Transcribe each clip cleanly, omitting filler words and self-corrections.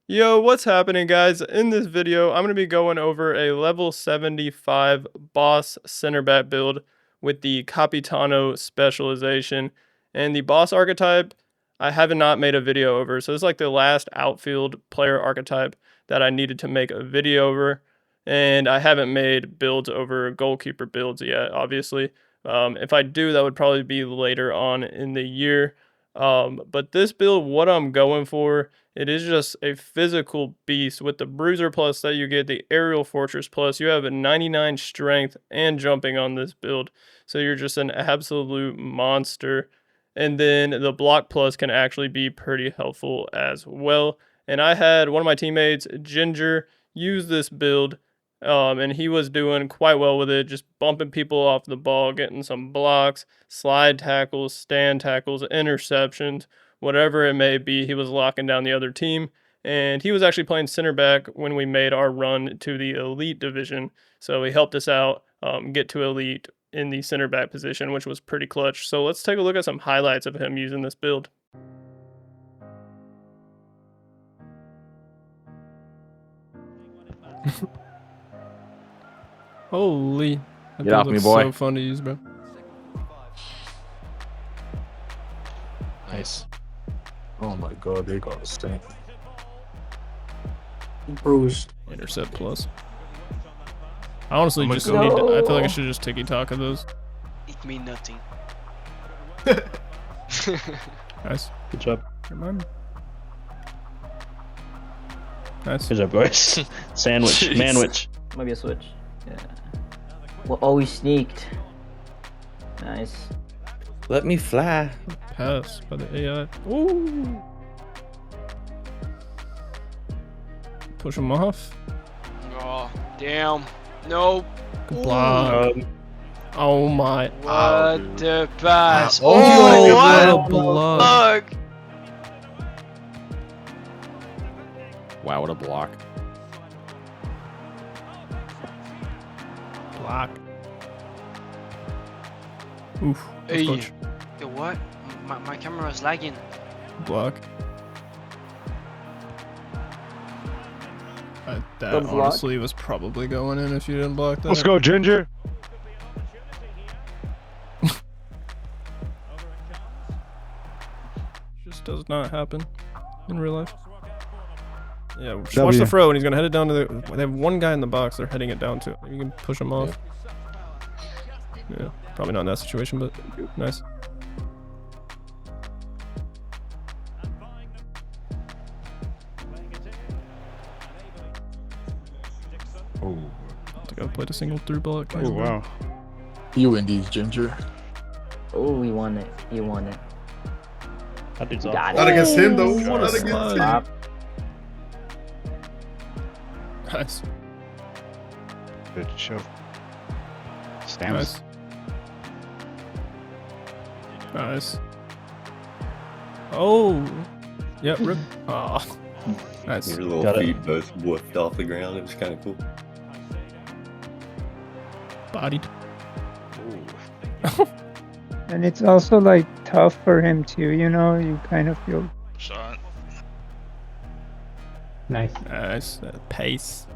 Yo, what's happening, guys? In this video, I'm going to be going over a level 75 boss center back build with the Capitano specialization. And the boss archetype, I have not made a video over. So this is like the last outfield player archetype that I needed to make a video over. And I haven't made builds over goalkeeper builds yet, obviously. If I do, that would probably be later on in the year. But this build, what I'm going for, it is just a physical beast with the Bruiser Plus that you get, the Aerial Fortress Plus. You have a 99 strength and jumping on this build. So you're just an absolute monster. And then the Block Plus can actually be pretty helpful as well. And I had one of my teammates, Ginger, use this build. And he was doing quite well with it, just bumping people off the ball, getting some blocks, slide tackles, stand tackles, interceptions, whatever it may be. He was locking down the other team, and he was actually playing center back when we made our run to the elite division. So he helped us out get to elite in the center back position, which was pretty clutch. So let's take a look at some highlights of him using this build. Holy. Get off me, boy. So fun to use, bro. Nice. Oh my god, they got a stink. Bruised. Intercept plus. I honestly Oh my just God. need to, I feel like I should just tiki-taka those. It mean nothing. Nice. Good job. Come on. Nice. Good job, boys. Sandwich. Jeez. Manwich. Maybe a switch. Yeah. Well, oh, he sneaked. Nice. Let me fly. Pass by the AI. Ooh. Push him off. Oh, damn. No. Good block. Oh my. What the pass? Oh, what what a block. fuck? Wow, what a block. Block. Oof. That's Hey. clutch. Yo, what? My camera is lagging. Block. That Good block. honestly was probably going in if you didn't block that. Let's go, Ginger. Just does not happen in real life. Yeah, just watch the throw, and he's gonna head it down to the. They have one guy in the box. They're heading it down to. You can push him off. Yeah, probably not in that situation, but nice. Oh, I think I played a single through block. Oh, wow. you and these Ginger. Oh, he won it. He won it. That dude's Got off. it. Not against him though. What Not a against slide. him. Stop. Nice. Good shove. Stamps. Nice. Nice. Oh. Yep. Rip. Oh. Nice. Your little Got it. feet both woofed off the ground. It was kind of cool. Bodied. And it's also like tough for him too, you know, you kind of feel Shot. nice. Nice. Pace.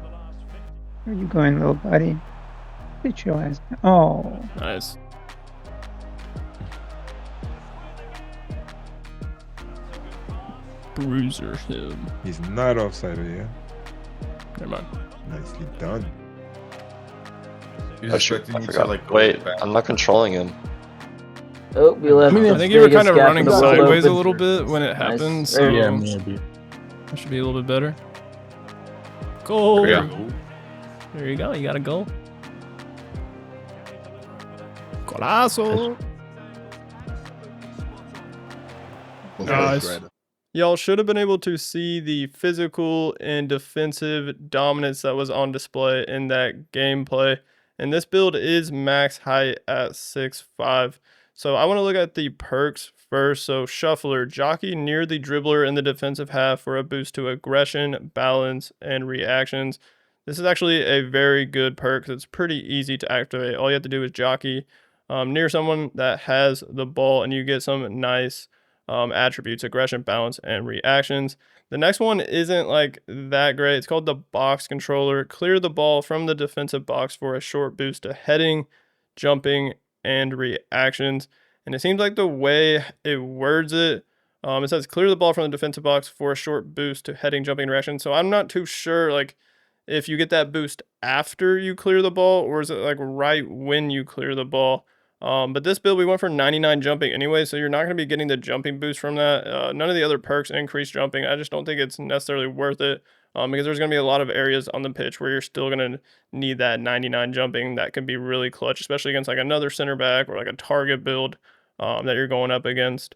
Where you going, little buddy? Get your ass. Oh, Nice. Bruiser him. He's not offside, yeah. Never mind. Nicely done. I forgot. Wait, I'm not controlling him. Oh, we left. I the think you were kind biggest of gap running in the world sideways a open. little bit when it Nice. happened, so There you Yeah, go. maybe. that should be a little bit better. Goal. Yeah. There you go. You got a goal. Golazo. Nice. Y'all should have been able to see the physical and defensive dominance that was on display in that gameplay. And this build is max height at 6'5". So I want to look at the perks first. So Shuffler, jockey near the dribbler in the defensive half for a boost to aggression, balance, and reactions. This is actually a very good perk. It's pretty easy to activate. All you have to do is jockey near someone that has the ball, and you get some nice attributes: aggression, balance, and reactions. The next one isn't like that great. It's called the box controller. Clear the ball from the defensive box for a short boost to heading, jumping, and reactions. And it seems like the way it words it, it says clear the ball from the defensive box for a short boost to heading, jumping, and reaction. So I'm not too sure like if you get that boost after you clear the ball or is it like right when you clear the ball. But this build we went for 99 jumping anyway, so you're not going to be getting the jumping boost from that. None of the other perks increase jumping. I just don't think it's necessarily worth it because there's going to be a lot of areas on the pitch where you're still going to need that 99 jumping. That can be really clutch, especially against like another center back or like a target build that you're going up against.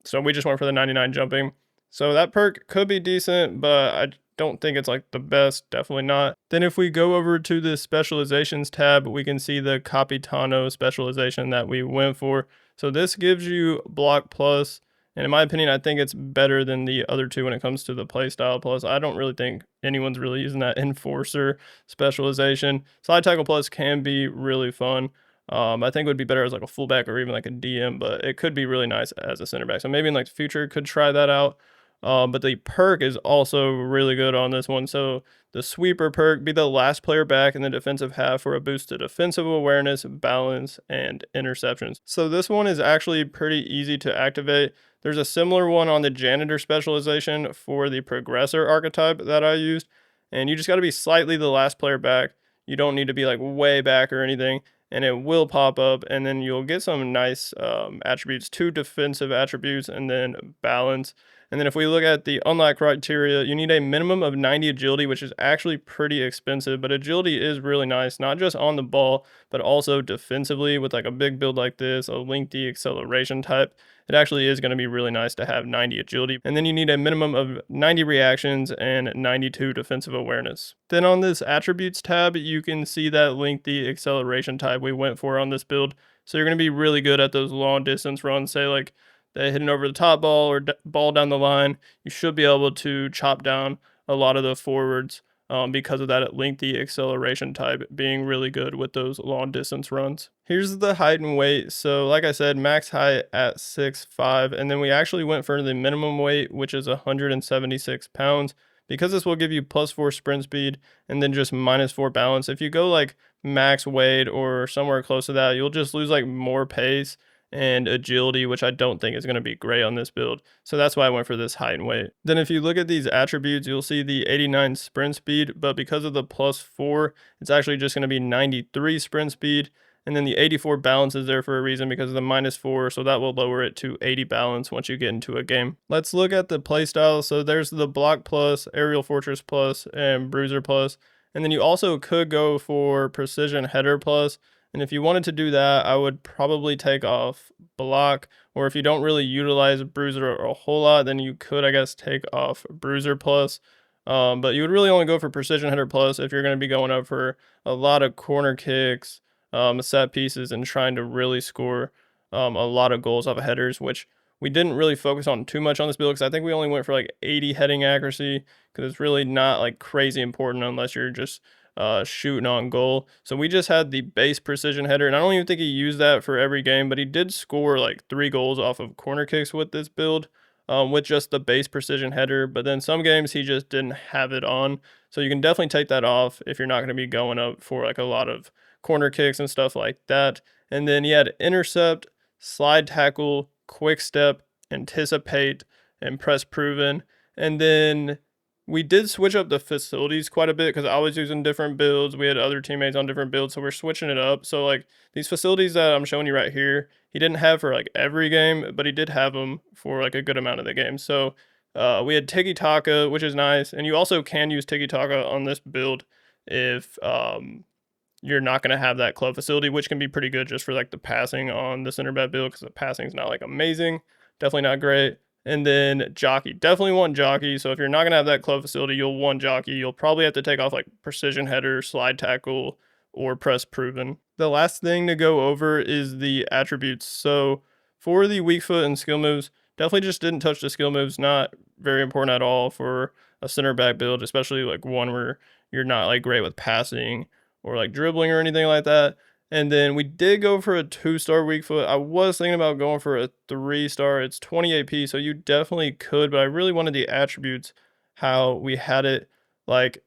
So we just went for the 99 jumping. So that perk could be decent, but I don't think it's like the best, definitely not. Then if we go over to the specializations tab, we can see the Capitano specialization that we went for. So this gives you block plus, and in my opinion, I think it's better than the other two when it comes to the playstyle plus. I don't really think anyone's really using that enforcer specialization. Slide tackle plus can be really fun. I think it would be better as like a fullback or even like a DM, but it could be really nice as a center back. So maybe in like the future could try that out. But the perk is also really good on this one. So the sweeper perk, be the last player back in the defensive half for a boost to defensive awareness, balance, and interceptions. So this one is actually pretty easy to activate. There's a similar one on the janitor specialization for the progressor archetype that I used. And you just got to be slightly the last player back. You don't need to be like way back or anything. And it will pop up, and then you'll get some nice attributes, 2 defensive attributes, and then balance. And then if we look at the unlock criteria, you need a minimum of 90 agility, which is actually pretty expensive, but agility is really nice, not just on the ball, but also defensively with like a big build like this, a lengthy acceleration type. It actually is going to be really nice to have 90 agility. And then you need a minimum of 90 reactions and 92 defensive awareness. Then on this attributes tab, you can see that lengthy acceleration type we went for on this build. So you're going to be really good at those long distance runs, say like the hitting over the top ball or ball down the line. You should be able to chop down a lot of the forwards because of that lengthy acceleration type being really good with those long distance runs. Here's the height and weight. So like I said, max height at 6'5", and then we actually went for the minimum weight, which is 176 pounds, because this will give you +4 sprint speed and then just -4 balance. If you go like max weight or somewhere close to that, you'll just lose like more pace and agility, which I don't think is going to be great on this build. So that's why I went for this height and weight. Then if you look at these attributes, you'll see the 89 sprint speed, but because of the +4, it's actually just going to be 93 sprint speed. And then the 84 balance is there for a reason because of the -4, so that will lower it to 80 balance once you get into a game. Let's look at the playstyle. So there's the block plus, aerial fortress plus, and bruiser plus. And then you also could go for precision header plus. And if you wanted to do that, I would probably take off block, or if you don't really utilize bruiser a whole lot, then you could, I guess, take off bruiser plus. But you would really only go for precision header plus if you're going to be going up for a lot of corner kicks, set pieces, and trying to really score a lot of goals off of headers, which we didn't really focus on too much on this build because I think we only went for like 80 heading accuracy because it's really not like crazy important unless you're just shooting on goal. So we just had the base precision header, and I don't even think he used that for every game, but he did score like 3 goals off of corner kicks with this build with just the base precision header. But then some games he just didn't have it on, so you can definitely take that off if you're not going to be going up for like a lot of corner kicks and stuff like that. And then he had intercept, slide tackle, quick step, anticipate, and press proven. And then we did switch up the facilities quite a bit because I was using different builds. We had other teammates on different builds, so we're switching it up. So like these facilities that I'm showing you right here, he didn't have for like every game, but he did have them for like a good amount of the game. So we had Tiki Taka, which is nice. And you also can use Tiki Taka on this build if you're not going to have that club facility, which can be pretty good just for like the passing on the center back build because the passing is not like amazing. Definitely not great. And then jockey, definitely want jockey. So if you're not going to have that club facility, you'll want jockey. You'll probably have to take off like precision header, slide tackle, or press proven. The last thing to go over is the attributes. So for the weak foot and skill moves, definitely just didn't touch the skill moves. Not very important at all for a center back build, especially like one where you're not like great with passing or like dribbling or anything like that. And then we did go for a 2-star weak foot. I was thinking about going for a 3-star. It's 20 AP, so you definitely could, but I really wanted the attributes how we had it. Like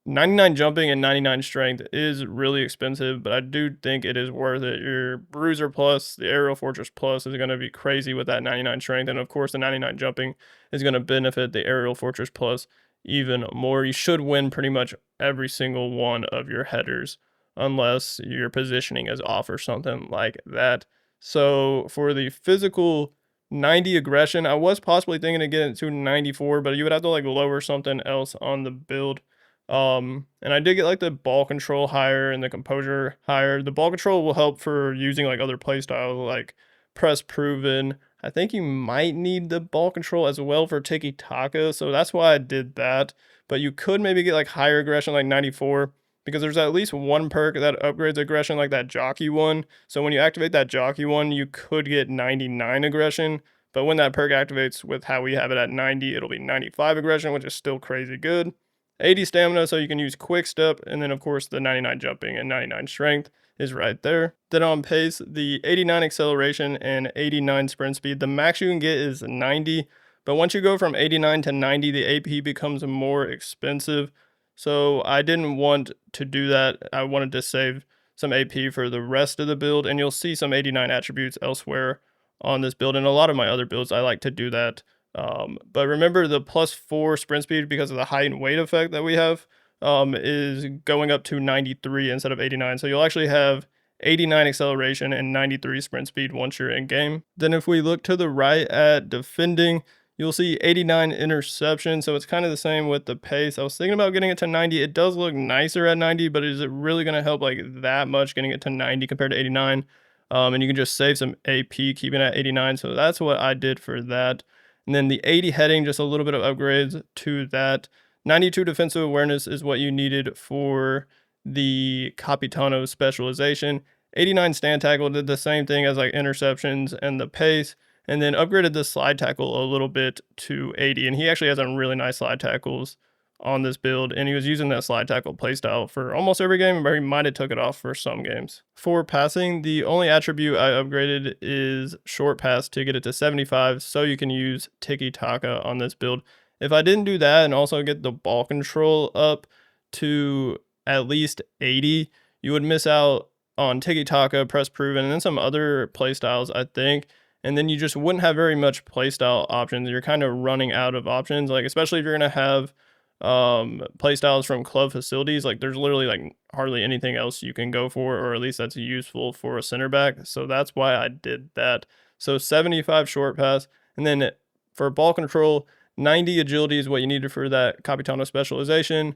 99 jumping and 99 strength is really expensive, but I do think it is worth it. Your Bruiser Plus, the Aerial Fortress Plus is going to be crazy with that 99 strength. And of course, the 99 jumping is going to benefit the Aerial Fortress Plus even more. You should win pretty much every single one of your headers, unless your positioning is off or something like that. So for the physical 90 aggression, I was possibly thinking of getting it to 94, but you would have to like lower something else on the build. And I did get like the ball control higher and the composure higher. The ball control will help for using like other playstyles like press proven. I think you might need the ball control as well for tiki taka, so that's why I did that. But you could maybe get like higher aggression like 94, because there's at least one perk that upgrades aggression, like that jockey one. So when you activate that jockey one, you could get 99 aggression, but when that perk activates with how we have it at 90, it'll be 95 aggression, which is still crazy good. 80 stamina, so you can use quick step, and then of course the 99 jumping and 99 strength is right there. Then on pace, the 89 acceleration and 89 sprint speed, the max you can get is 90, but once you go from 89 to 90, the AP becomes more expensive. So I didn't want to do that. I wanted to save some AP for the rest of the build, and you'll see some 89 attributes elsewhere on this build. And a lot of my other builds, I like to do that. But remember, the +4 sprint speed, because of the height and weight effect that we have, is going up to 93 instead of 89. So you'll actually have 89 acceleration and 93 sprint speed once you're in game. Then if we look to the right at defending, you'll see 89 interception, so it's kind of the same with the pace. I was thinking about getting it to 90. It does look nicer at 90, but is it really going to help like that much getting it to 90 compared to 89? And you can just save some AP keeping it at 89, so that's what I did for that. And then the 80 heading, just a little bit of upgrades to that. 92 defensive awareness is what you needed for the Capitano specialization. 89 stand tackle did the same thing as like interceptions and the pace, and then upgraded the slide tackle a little bit to 80. And he actually has some really nice slide tackles on this build, and he was using that slide tackle playstyle for almost every game, but he might have took it off for some games. For passing, the only attribute I upgraded is short pass to get it to 75, so you can use tiki taka on this build. If I didn't do that and also get the ball control up to at least 80, you would miss out on tiki taka, press proven, and then some other playstyles, I think. And then you just wouldn't have very much playstyle options. You're kind of running out of options, like especially if you're gonna have playstyles from club facilities. Like there's literally like hardly anything else you can go for, or at least that's useful for a center back. So that's why I did that. So 75 short pass, and then for ball control, 90 agility is what you needed for that Capitano specialization.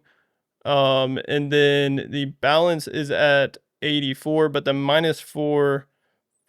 And then the balance is at 84, but the -4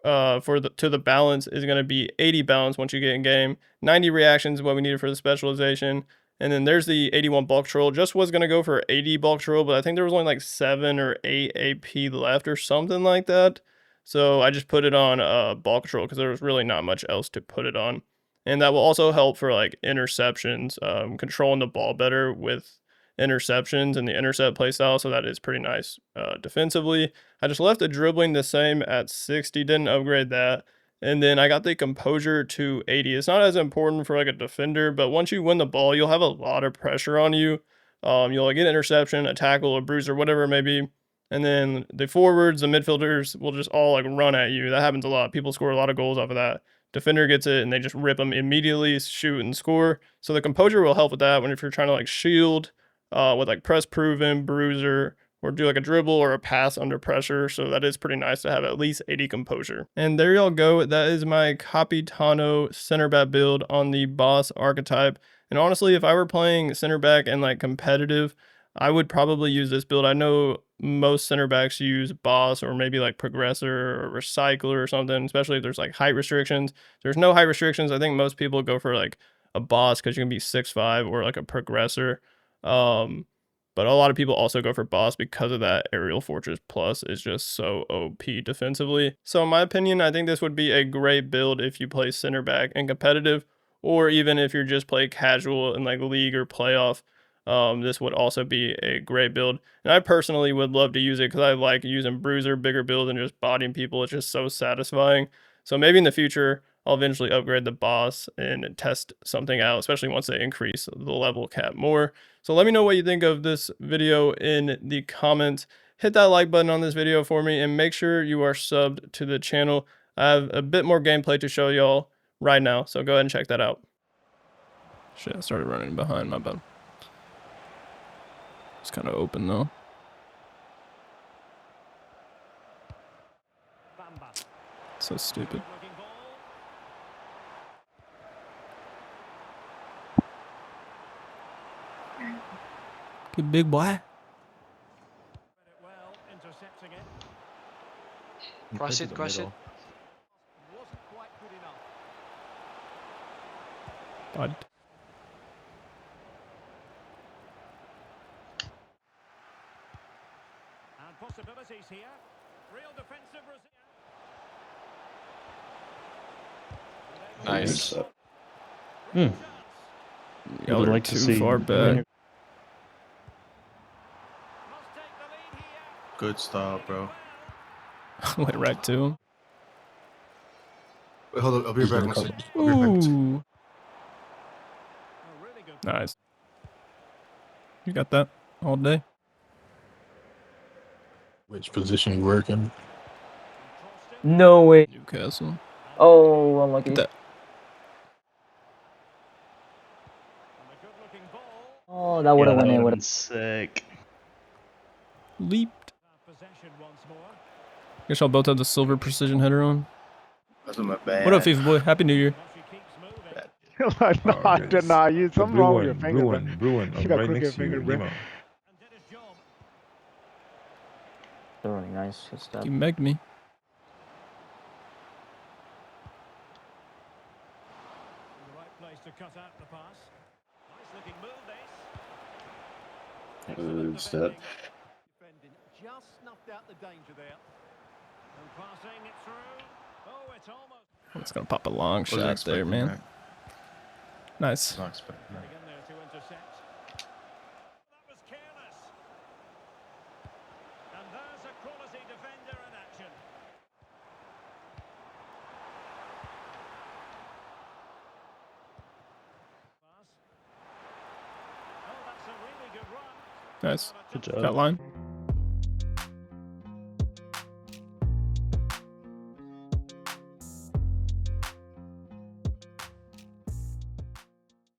to the balance is going to be 80 balance once you get in game. 90 reactions is what we needed for the specialization. And then there's the 81 bulk troll. Just was going to go for 80 bulk troll, but I think there was only like 7 or 8 AP left or something like that. So I just put it on bulk troll because there was really not much else to put it on. And that will also help for like interceptions, controlling the ball better with interceptions and the intercept playstyle, so that is pretty nice defensively. I just left the dribbling the same at 60, didn't upgrade that. And then I got the composure to 80. It's not as important for like a defender, but once you win the ball, you'll have a lot of pressure on you. You'll like, get an interception, a tackle, a bruiser, whatever it may be. And then the forwards, the midfielders will just all like run at you. That happens a lot. People score a lot of goals off of that. Defender gets it and they just rip them immediately, shoot and score. So the composure will help with that when if you're trying to like shield with like press proven, bruiser, or do like a dribble or a pass under pressure. So that is pretty nice to have at least 80 composure. And there y'all go. That is my Capitano center back build on the boss archetype. And honestly, if I were playing center back and like competitive, I would probably use this build. I know most center backs use boss or maybe like progressor or recycler or something, especially if there's like height restrictions. If there's no height restrictions, I think most people go for like a boss because you can be 6'5", or like a progressor. But a lot of people also go for boss because of that Aerial Fortress Plus is just so OP defensively. So in my opinion, I think this would be a great build if you play center back and competitive, or even if you're just play casual in like league or playoff. this would also be a great build. And I personally would love to use it because I like using bruiser, bigger build, and just bodying people. It's just so satisfying. So maybe in the future, I'll eventually upgrade the boss and test something out, especially once they increase the level cap more. So let me know what you think of this video in the comments. Hit that like button on this video for me and make sure you are subbed to the channel. I have a bit more gameplay to show y'all right now, so go ahead and check that out. Shit, I started running behind, my bad. It's kind of open though. So stupid. Good big boy. Cross it, cross it. God. Possibilities here. Real defensive. Nice. Y'all Would are like to too see far back. Good stop, bro. Went right to him. Wait, hold up. I'll be He's right gonna back. come. I'll be right back. Ooh. Nice. You got that all day. Which position you working? No way. Newcastle. Oh, unlucky. Get that. Oh, that would have Yeah, that went in. would have Would been sick. Leaped. Guess y'all both have the silver precision header on. That's my bad. What up, FIFA boy? Happy New Year. No, Oh, I okay. did not. You The something blue wrong with your one, finger, blue bro. one, blue one. You I'm got right crooked next to you. finger, bro. Limo. They're really nice. Good stuff. You megged me. Step. Just snuffed out the danger there. And passing it through. Oh, it's almost. I'm just gonna pop a long Wasn't shot there, expecting man. that. Nice. Not expecting that. Again there to intercept. That was careless. And there's a quality defender in action. Pass. Oh, that's a really good run. Nice. Good job. Got line.